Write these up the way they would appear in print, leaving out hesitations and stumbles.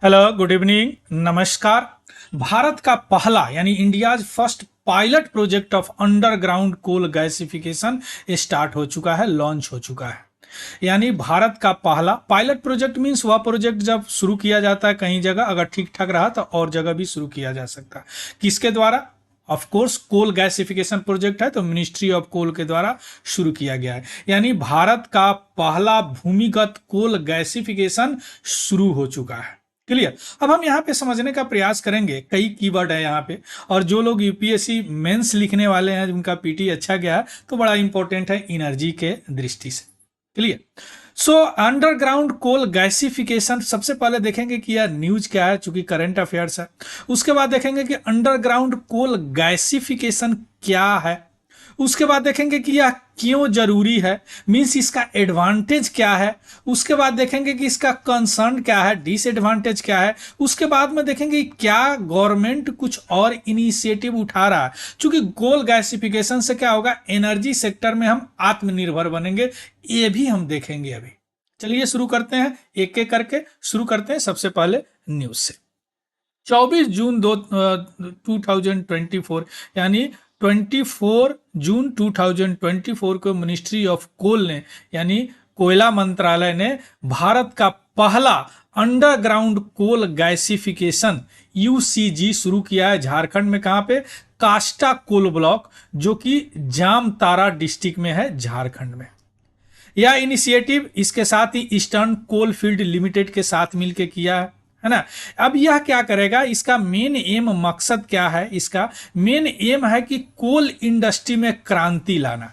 Hello, good evening, नमस्कार। भारत का पहला यानी India's first pilot project of underground coal gasification start हो चुका है, लॉन्च हो चुका है। यानी भारत का पहला पायलट प्रोजेक्ट मीन्स वह प्रोजेक्ट जब शुरू किया जाता है कहीं जगह, अगर ठीक ठाक रहा तो और जगह भी शुरू किया जा सकता है। किसके द्वारा? Of course coal gasification project है तो मिनिस्ट्री ऑफ कोल के द्वारा शुरू किया गया है। यानी भारत का पहला भूमिगत कोल गैसिफिकेशन शुरू हो चुका है। क्लियर। अब हम यहाँ पे समझने का प्रयास करेंगे, कई कीवर्ड है यहाँ पे, और जो लोग यूपीएससी मेंस लिखने वाले हैं उनका पीटी अच्छा गया है तो बड़ा इंपॉर्टेंट है एनर्जी के दृष्टि से। क्लियर। सो अंडरग्राउंड कोल गैसिफिकेशन सबसे पहले देखेंगे कि यह न्यूज क्या है, चूंकि करंट अफेयर्स है। उसके बाद देखेंगे कि अंडरग्राउंड कोल गैसिफिकेशन क्या है। उसके बाद देखेंगे कि यह क्यों जरूरी है, मीन्स इसका एडवांटेज क्या है। उसके बाद देखेंगे कि इसका कंसर्न क्या है, डिसएडवांटेज क्या है। उसके बाद में देखेंगे क्या गवर्नमेंट कुछ और इनिशिएटिव उठा रहा है, क्योंकि कोल गैसिफिकेशन से क्या होगा, एनर्जी सेक्टर में हम आत्मनिर्भर बनेंगे, ये भी हम देखेंगे अभी। चलिए शुरू करते हैं, एक एक करके शुरू करते हैं। सबसे पहले न्यूज से। 24 जून 2024 यानी 24 जून 2024 को मिनिस्ट्री ऑफ कोल ने यानी कोयला मंत्रालय ने भारत का पहला अंडरग्राउंड कोल गैसिफिकेशन यूसीजी शुरू किया है। झारखंड में कहां पे? काष्टा कोल ब्लॉक, जो कि जामतारा डिस्ट्रिक्ट में है, झारखंड में। यह इनिशिएटिव इसके साथ ही ईस्टर्न कोल फील्ड लिमिटेड के साथ मिलकर किया है ना। अब यह क्या करेगा, इसका मेन एम, मकसद क्या है? इसका मेन एम है कि कोल इंडस्ट्री में क्रांति लाना।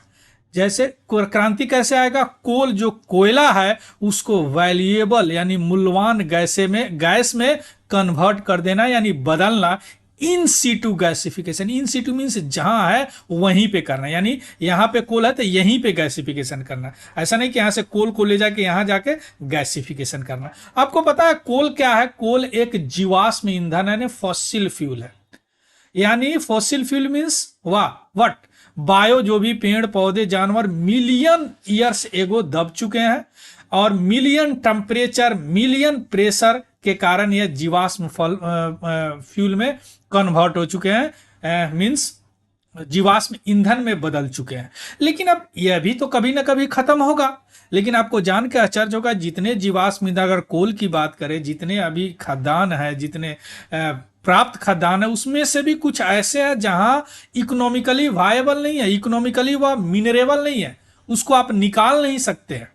जैसे क्रांति कैसे आएगा? कोल जो कोयला है उसको वैल्यूएबल यानी मूल्यवान गैस में कन्वर्ट कर देना, यानी बदलना। In situ gasification, in situ means जहां है वहीं पे करना, यानी यहां पे कोल है तो यहीं पे गैसिफिकेशन करना। ऐसा नहीं कि यहां से कोल को ले जाके यहां जाके गैसिफिकेशन करना। आपको पता है कोल क्या है? कोल एक जीवाश्म ईंधन है, फॉसिल फ्यूल है। यानी फॉसिल फ्यूल मीन्स वाह वट बायो, जो भी पेड़ पौधे जानवर मिलियन ईयर्स एगो दब चुके हैं और मिलियन टेम्परेचर, मिलियन प्रेशर के कारण यह जीवाश्म फ्यूल में कन्वर्ट हो चुके हैं, मीन्स जीवाश्म ईंधन में बदल चुके हैं। लेकिन अब यह भी तो कभी ना कभी खत्म होगा। लेकिन आपको जान के आश्चर्य होगा, जितने जीवाश्म ईंधन, अगर कोल की बात करें, जितने अभी खदान है, जितने प्राप्त खदान है, उसमें से भी कुछ ऐसे हैं जहां इकोनॉमिकली वायबल नहीं है, इकोनॉमिकली वह मिनरेबल नहीं है, उसको आप निकाल नहीं सकते हैं,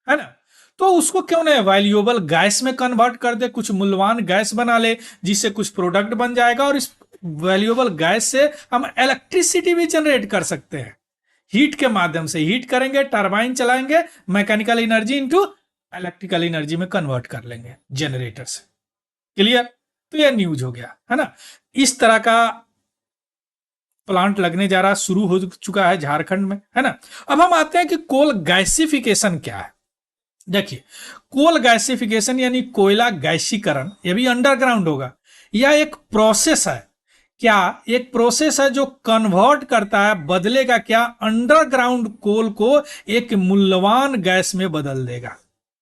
है ना। तो उसको क्यों ना वैल्यूएबल गैस में कन्वर्ट कर दे, कुछ मूल्यवान गैस बना ले, जिससे कुछ प्रोडक्ट बन जाएगा और इस वैल्यूएबल गैस से हम इलेक्ट्रिसिटी भी जनरेट कर सकते हैं। हीट के माध्यम से हीट करेंगे, टरबाइन चलाएंगे, mechanical energy into electrical energy में कन्वर्ट कर लेंगे जनरेटर से। क्लियर। तो यह न्यूज हो गया, है ना। इस तरह का प्लांट लगने जा रहा, शुरू हो चुका है झारखंड में, है ना। अब हम आते हैं कि कोल गैसिफिकेशन क्या है। देखिए, कोल गैसिफिकेशन यानी कोयला गैसीकरण, यह भी अंडरग्राउंड होगा। यह एक प्रोसेस है। क्या? एक प्रोसेस है जो कन्वर्ट करता है, बदलेगा क्या? अंडरग्राउंड कोल को एक मूल्यवान गैस में बदल देगा।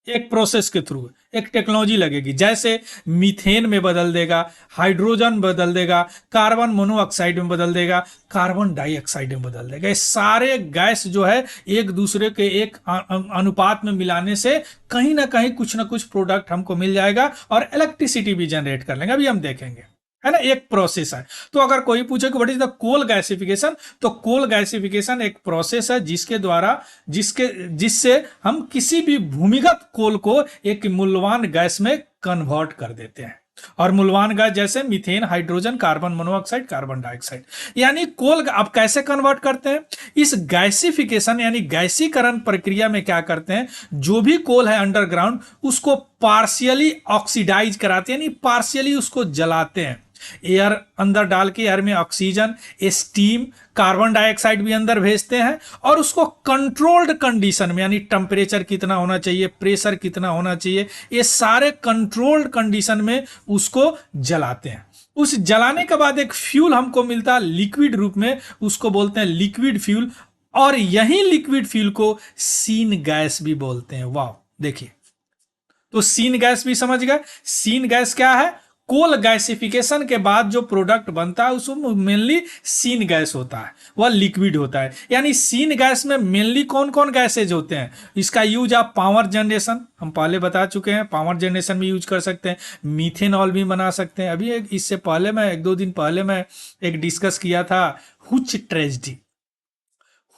एक प्रोसेस के थ्रू एक टेक्नोलॉजी लगेगी, जैसे मीथेन में बदल देगा, हाइड्रोजन बदल देगा, कार्बन मोनोऑक्साइड में बदल देगा, कार्बन डाइऑक्साइड में बदल देगा। ये सारे गैस जो है एक दूसरे के एक अनुपात में मिलाने से कहीं ना कुछ प्रोडक्ट हमको मिल जाएगा और इलेक्ट्रिसिटी भी जनरेट कर लेंगे। अभी हम देखेंगे, है ना। एक प्रोसेस है। तो अगर कोई पूछे कि what is the coal gasification, तो कोल गैसिफिकेशन एक प्रोसेस है जिसके द्वारा जिससे हम किसी भी भूमिगत कोल को एक मूल्यवान गैस में कन्वर्ट कर देते हैं। और मूल्यवान गैस जैसे methane, hydrogen, carbon monoxide, carbon dioxide. यानी कोल अब कैसे कन्वर्ट करते हैं? इस गैसिफिकेशन यानी गैसीकरण प्रक्रिया में क्या करते हैं, जो भी कोल है अंडरग्राउंड उसको पार्शियली ऑक्सीडाइज कराते हैं, यानी पार्शियली उसको जलाते हैं। एयर अंदर डाल के, एयर में ऑक्सीजन, स्टीम, कार्बन डाइऑक्साइड भी अंदर भेजते हैं और उसको कंट्रोल्ड कंडीशन में, यानी टेम्परेचर कितना होना चाहिए, प्रेशर कितना होना चाहिए, ये सारे कंट्रोल्ड कंडीशन में उसको जलाते हैं। उस जलाने के बाद एक फ्यूल हमको मिलता है लिक्विड रूप में, उसको बोलते हैं लिक्विड फ्यूल। और यही लिक्विड फ्यूल को सीन गैस भी बोलते हैं। वाह, देखिए, तो सीन गैस भी समझ गए। सीन गैस क्या है? कोल गैसिफिकेशन के बाद जो प्रोडक्ट बनता है उसमें मेनली सीन गैस होता है, वह लिक्विड होता है। यानी सीन गैस में मेनली कौन कौन गैसेज होते हैं? इसका यूज आप पावर जनरेशन, हम पहले बता चुके हैं, पावर जनरेशन में यूज कर सकते हैं। मीथेनॉल भी बना सकते हैं। अभी इससे पहले मैं 1-2 दिन पहले मैं एक डिस्कस किया था हुच ट्रेजेडी।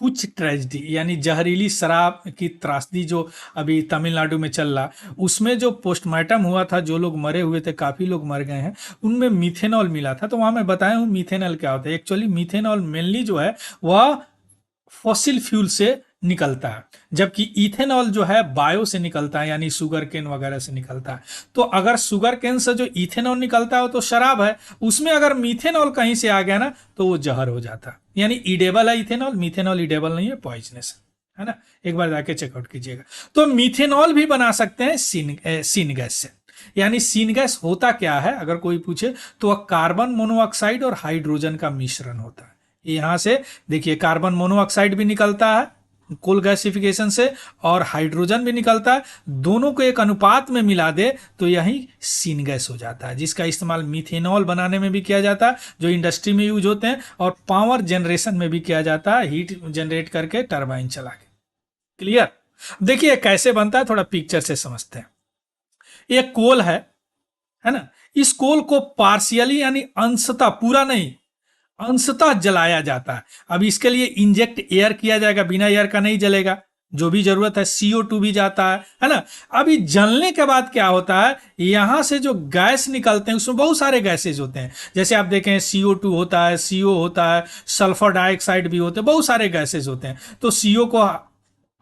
हुच ट्रेजेडी यानी जहरीली शराब की त्रासदी जो अभी तमिलनाडु में चल रहा, उसमें जो पोस्टमार्टम हुआ था, जो लोग मरे हुए थे, काफ़ी लोग मर गए हैं, उनमें मीथेनॉल मिला था। तो वहाँ मैं बताया हूँ मीथेनॉल क्या होता है। एक्चुअली मीथेनॉल मेनली जो है वह फॉसिल फ्यूल से निकलता है, जबकि इथेनॉल जो है बायो से निकलता है, यानी शुगर केन वगैरह से निकलता है। तो अगर शुगर केन से जो इथेनॉल निकलता है वो तो शराब है, उसमें अगर मीथेनॉल कहीं से आ गया ना तो वो जहर हो जाता है। यानी ईडेबल है इथेनॉल, मीथेनॉल ईडेबल नहीं है, पॉइजनस है ना। एक बार जाके चेकआउट कीजिएगा। तो मीथेनॉल भी बना सकते हैं सीन गैस से। यानी सीन गैस होता क्या है, अगर कोई पूछे तो वह कार्बन मोनोऑक्साइड और हाइड्रोजन का मिश्रण होता है। यहां से देखिए कार्बन मोनोऑक्साइड भी निकलता है कोल गैसिफिकेशन से, और हाइड्रोजन भी निकलता है। दोनों को एक अनुपात में मिला दे तो यही सीन गैस हो जाता है, जिसका इस्तेमाल मीथेनॉल बनाने में भी किया जाता है, जो इंडस्ट्री में यूज होते हैं, और पावर जनरेशन में भी किया जाता है, हीट जनरेट करके टरबाइन चला के। क्लियर? देखिए कैसे बनता है, थोड़ा पिक्चर से समझते हैं। ये कोल है ना। इस कोल को पार्शियली यानी अंशतः, पूरा नहीं, अंशतः जलाया जाता है। अब इसके लिए इंजेक्ट एयर किया जाएगा, बिना एयर का नहीं जलेगा, जो भी जरूरत है। CO2 भी जाता है ना। अभी जलने के बाद क्या होता है, यहां से जो गैस निकलते हैं उसमें बहुत सारे गैसेज होते हैं। जैसे आप देखें CO2 होता है, CO होता है, सल्फर डाइऑक्साइड भी होते हैं, बहुत सारे गैसेज होते हैं। तो CO को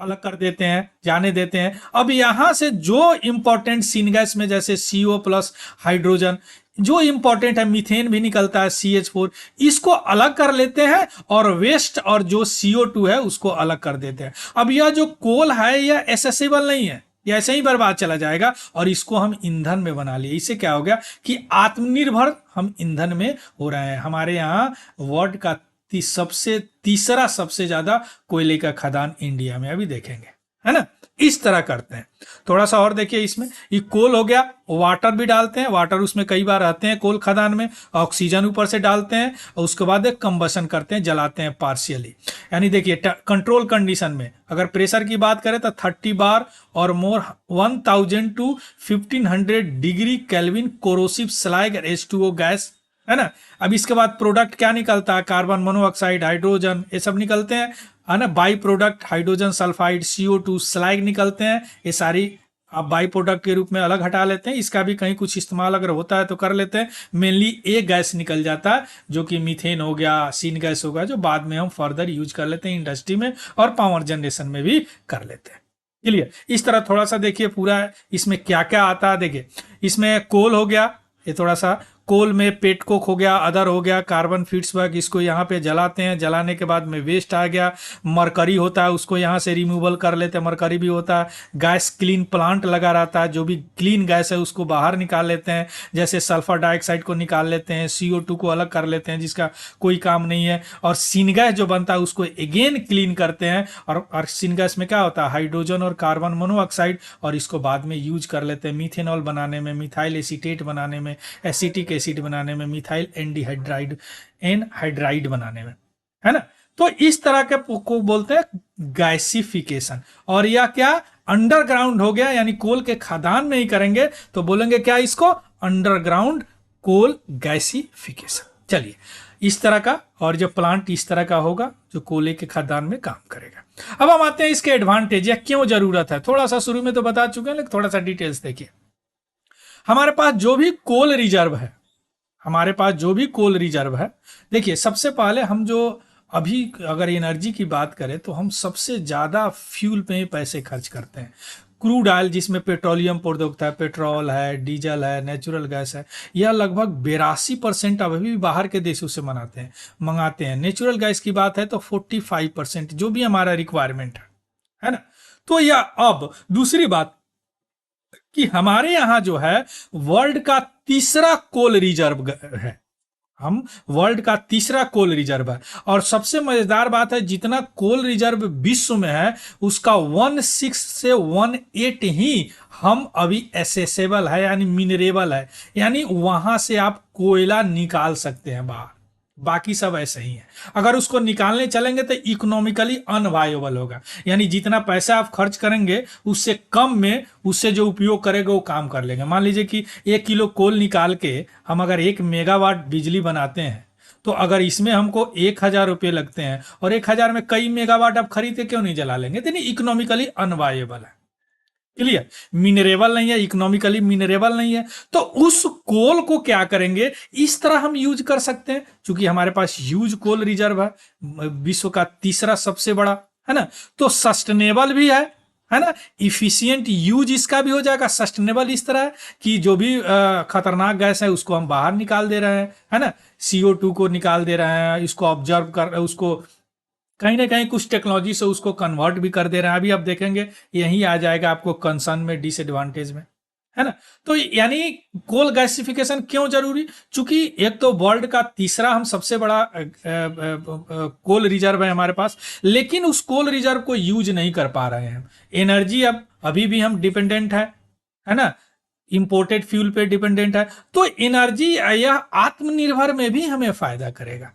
अलग कर देते हैं, जाने देते हैं। अब यहां से जो इंपॉर्टेंट सीन गैस में जैसे CO प्लस हाइड्रोजन, जो इंपॉर्टेंट है, मीथेन भी निकलता है CH4, इसको अलग कर लेते हैं, और वेस्ट और जो CO2 है उसको अलग कर देते हैं। अब यह जो कोल है यह एसेसिबल नहीं है, ये ऐसे ही बर्बाद चला जाएगा, और इसको हम ईंधन में बना लिए। इससे क्या हो गया कि आत्मनिर्भर हम ईंधन में हो रहे हैं। हमारे यहाँ वर्ल्ड का तीसरा सबसे ज्यादा कोयले का खदान इंडिया में, अभी देखेंगे, है ना। इस तरह करते हैं। थोड़ा सा और देखिए, इसमें ये कोल हो गया, वाटर भी डालते हैं, वाटर उसमें कई बार रहते हैं कोल खदान में, ऑक्सीजन ऊपर से डालते हैं, और उसके बाद एक कंबशन करते हैं, जलाते हैं पार्शियली। यानी देखिए कंट्रोल कंडीशन में अगर प्रेशर की बात करें तो 30 बार और मोर 1000 to 1500 degree kelvin corrosive slag H2O gas, है ना। अब इसके बाद प्रोडक्ट क्या निकलता है, कार्बन मोनोऑक्साइड, हाइड्रोजन, ये सब निकलते हैं, है ना। By product hydrogen sulphide, CO2 slag निकलते हैं। ये सारी आप बाई प्रोडक्ट के रूप में अलग हटा लेते हैं। इसका भी कहीं कुछ इस्तेमाल अगर होता है तो कर लेते हैं। मेनली एक गैस निकल जाता है जो कि मीथेन हो गया, सीन गैस होगा, जो बाद में हम फर्दर यूज कर लेते हैं इंडस्ट्री में और पावर जनरेशन में भी कर लेते हैं। क्लियर? इस तरह थोड़ा सा देखिए पूरा इसमें क्या क्या आता है। देखिए इसमें कोल हो गया, ये थोड़ा सा कोल में पेटकोक हो गया, अदर हो गया, कार्बन फीड्सवर्क, इसको यहाँ पे जलाते हैं, जलाने के बाद में वेस्ट आ गया। मरकरी होता है, उसको यहाँ से रिमूवल कर लेते हैं, मरकरी भी होता है। गैस क्लीन प्लांट लगा रहता है, जो भी क्लीन गैस है उसको बाहर निकाल लेते हैं, जैसे सल्फर डाइऑक्साइड को निकाल लेते हैं, CO2 को अलग कर लेते हैं जिसका कोई काम नहीं है, और सीन गैस जो बनता है उसको अगेन क्लीन करते हैं। और सीन गैस में क्या होता है, हाइड्रोजन और कार्बन मोनोऑक्साइड, और इसको बाद में यूज कर लेते हैं मिथेनॉल बनाने में, मिथाइल एसीटेट बनाने में, एसिटिक एसिड बनाने में, मिथाइल एनहाइड्राइड बनाने में, है ना। तो इस तरह के को बोलते हैं गैसिफिकेशन। और यह क्या अंडरग्राउंड हो गया, यानी कोल के खदान में ही करेंगे तो बोलेंगे क्या इसको, अंडरग्राउंड कोल गैसिफिकेशन। चलिए इस तरह का, और जो प्लांट इस तरह का होगा जो कोयले के खदान में काम करेगा। अब हम आते हैं इसके एडवांटेज या क्यों जरूरत है। थोड़ा सा शुरू में तो बता चुके हैं, लेकिन थोड़ा सा डिटेल्स देखिए। हमारे पास जो भी कोल रिजर्व है, हमारे पास जो भी कोल रिजर्व है, देखिए सबसे पहले हम जो अभी अगर एनर्जी की बात करें तो हम सबसे ज्यादा फ्यूल पे ही पैसे खर्च करते हैं। क्रूड ऑयल जिसमें पेट्रोलियम प्रोडक्ट है, पेट्रोल है, डीजल है, नेचुरल गैस है, यह लगभग 82% अभी भी बाहर के देशों से मंगाते हैं। नेचुरल गैस की बात है तो 45% जो भी हमारा रिक्वायरमेंट है ना। तो यह अब दूसरी बात कि हमारे यहां जो है वर्ल्ड का तीसरा कोल रिजर्व है, हम वर्ल्ड का तीसरा कोल रिजर्व है। और सबसे मजेदार बात है, जितना कोल रिजर्व विश्व में है उसका 16 से 18 ही हम अभी एसेसेबल है, यानी मिनरेबल है, यानी वहां से आप कोयला निकाल सकते हैं बाहर। बाकी सब ऐसे ही है। अगर उसको निकालने चलेंगे तो इकोनॉमिकली अनवायबल होगा, यानी जितना पैसा आप खर्च करेंगे उससे कम में उससे जो उपयोग करेगा वो काम कर लेंगे। मान लीजिए कि 1 किलो कोल निकाल के हम अगर 1 मेगावाट बिजली बनाते हैं, तो अगर इसमें हमको 1,000 रुपये लगते हैं और 1,000 में कई मेगावाट आप खरीद के क्यों नहीं जला लेंगे, तो इकोनॉमिकली अनवायबल है। क्लियर, मिनरेबल नहीं है, इकोनॉमिकली मिनरेबल नहीं है। तो उस कोल को क्या करेंगे, इस तरह हम यूज कर सकते हैं, क्योंकि हमारे पास ह्यूज कोल रिजर्व है, विश्व का तीसरा सबसे बड़ा, है ना। तो सस्टेनेबल भी है ना, इफिशियंट यूज इसका भी हो जाएगा। सस्टेनेबल इस तरह है कि जो भी खतरनाक गैस है उसको हम बाहर निकाल दे रहे हैं, है ना, CO2 को निकाल दे रहे हैं, इसको ऑब्जर्व कर, उसको कहीं ना कहीं कुछ टेक्नोलॉजी से उसको कन्वर्ट भी कर दे रहे हैं। अभी आप देखेंगे यही आ जाएगा आपको कंसर्न में, डिसएडवांटेज में, है ना। तो यानी कोल गैसिफिकेशन क्यों जरूरी, चूंकि एक तो वर्ल्ड का तीसरा हम सबसे बड़ा कोल रिजर्व है हमारे पास, लेकिन उस कोल रिजर्व को यूज नहीं कर पा रहे हैं। एनर्जी अब अभी भी हम डिपेंडेंट है ना, इंपोर्टेड फ्यूल पे डिपेंडेंट है। तो एनर्जी यह आत्मनिर्भर में भी हमें फायदा करेगा,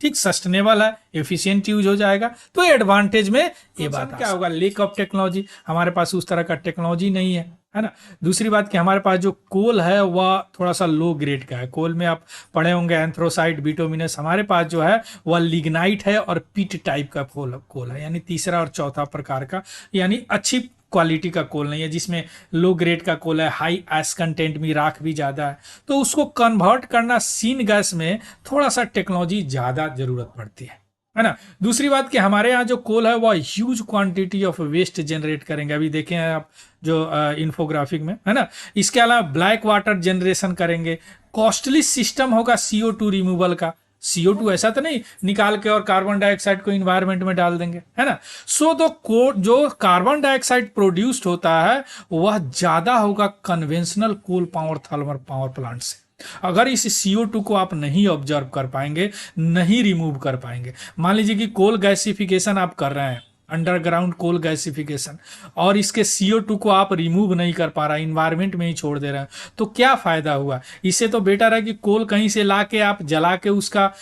ठीक, सस्टेनेबल है, एफिशिएंट यूज हो जाएगा। तो एडवांटेज में ये बात क्या होगा, लेक ऑफ टेक्नोलॉजी, हमारे पास उस तरह का टेक्नोलॉजी नहीं है ना। दूसरी बात कि हमारे पास जो कोल है वह थोड़ा सा लो ग्रेड का है। कोल में आप पढ़े होंगे एंथ्रोसाइट, बिटुमिनस, हमारे पास जो है वह लिग्नाइट है और पिट टाइप का कोल है, यानी तीसरा और चौथा प्रकार का, यानी अच्छी क्वालिटी का कोल नहीं है, जिसमें लो ग्रेड का कोल है, हाई एस कंटेंट में, राख भी ज़्यादा है। तो उसको कन्वर्ट करना सीन गैस में थोड़ा सा टेक्नोलॉजी ज़्यादा जरूरत पड़ती है ना। दूसरी बात कि हमारे यहाँ जो कोल है वह huge quantity of waste generate करेंगे, अभी देखें आप जो इन्फोग्राफिक में, है ना। इसके अलावा ब्लैक वाटर जनरेशन करेंगे, कॉस्टली सिस्टम होगा CO2 रिमूवल का। CO2 ऐसा तो नहीं निकाल के और कार्बन डाइऑक्साइड को इन्वायरमेंट में डाल देंगे, है ना। सो तो जो कार्बन डाइऑक्साइड प्रोड्यूस्ड होता है वह ज्यादा होगा conventional coal power thermal power plant से। अगर इस CO2 को आप नहीं ऑब्जर्व कर पाएंगे, नहीं रिमूव कर पाएंगे, मान लीजिए कि कोल गैसिफिकेशन आप कर रहे हैं, अंडरग्राउंड कोल गैसिफिकेशन, और इसके CO2 को आप रिमूव नहीं कर पा रहा, इन्वायरमेंट में ही छोड़ दे रहे हैं, तो क्या फायदा हुआ। इससे तो बेटर है कि कोल कहीं से ला के आप जला के उसका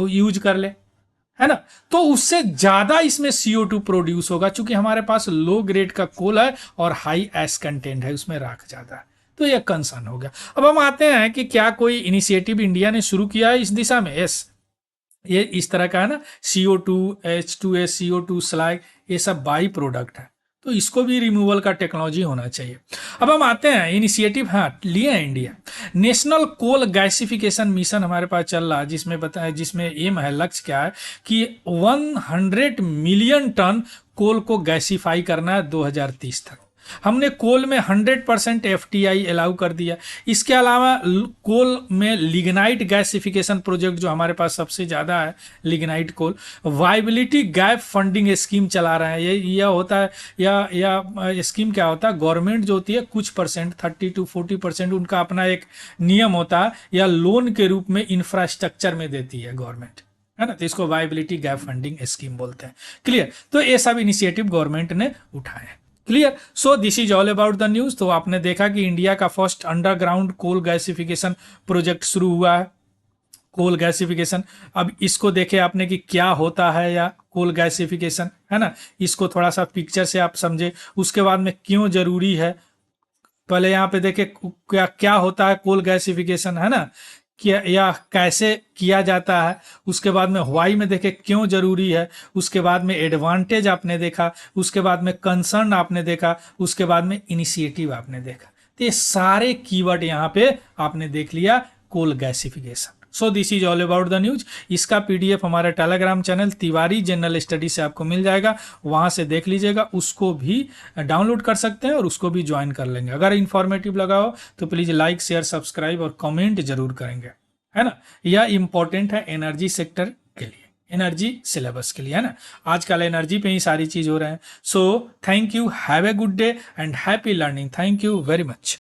यूज कर ले, है ना। तो उससे ज्यादा इसमें CO2 प्रोड्यूस होगा, क्योंकि हमारे पास लो ग्रेड का कोल है और हाई एस कंटेंट है, उसमें राख ज्यादा है। तो यह कंसर्न हो गया। अब हम आते हैं कि क्या कोई इनिशिएटिव इंडिया ने शुरू किया है इस दिशा में। यस, ये इस तरह का है ना, CO2, H2S, CO2 स्लैग, ये सब बाई प्रोडक्ट है, तो इसको भी रिमूवल का टेक्नोलॉजी होना चाहिए। अब हम आते हैं इनिशिएटिव, हाँ लिए हैं India, national coal gasification mission हमारे पाया चल रहा है, जिसमें एम है, लक्ष्य क्या है कि 100 मिलियन टन कोल को गैसिफाई करना है 2030 तक। हमने कोल में 100% FTI अलाउ कर दिया। इसके अलावा कोल में लिग्नाइट गैसिफिकेशन प्रोजेक्ट जो हमारे पास सबसे ज़्यादा है, लिग्नाइट कोल, वाइबिलिटी गैप फंडिंग स्कीम चला रहे हैं। यह होता है, या स्कीम क्या होता है, गवर्नमेंट जो होती है कुछ परसेंट 30 to 40% उनका अपना एक नियम होता है, या लोन के रूप में इंफ्रास्ट्रक्चर में देती है गवर्नमेंट, है ना। तो इसको वाइबिलिटी गैप फंडिंग स्कीम बोलते हैं। क्लियर, तो ये सब इनिशिएटिव गवर्नमेंट ने उठाए हैं। Clear, so this is all about the news. तो आपने देखा कि इंडिया का first underground coal gasification project शुरू हुआ है, कोल गैसिफिकेशन। अब इसको देखे आपने कि क्या होता है या कोल गैसिफिकेशन, है ना, इसको थोड़ा सा पिक्चर से आप समझे, उसके बाद में क्यों जरूरी है। पहले यहाँ पे देखे क्या क्या होता है कोल गैसिफिकेशन, है ना, क्या या कैसे किया जाता है, उसके बाद में व्हाई में देखे क्यों जरूरी है, उसके बाद में एडवांटेज आपने देखा, उसके बाद में कंसर्न आपने देखा, उसके बाद में इनिशिएटिव आपने देखा। तो ये सारे कीवर्ड यहाँ पे आपने देख लिया coal gasification. So this is all about the news. इसका PDF हमारे Telegram channel Tiwari general study से आपको मिल जाएगा, वहां से देख लीजिएगा, उसको भी डाउनलोड कर सकते हैं और उसको भी ज्वाइन कर लेंगे। अगर इंफॉर्मेटिव लगा हो तो प्लीज लाइक, शेयर, सब्सक्राइब और कमेंट जरूर करेंगे, है ना। यह इंपॉर्टेंट है एनर्जी सेक्टर के लिए, एनर्जी सिलेबस के लिए, है ना। आजकल एनर्जी पे ही सारी चीज हो रहे हैं। So thank you, have a good day and happy learning. Thank you very much.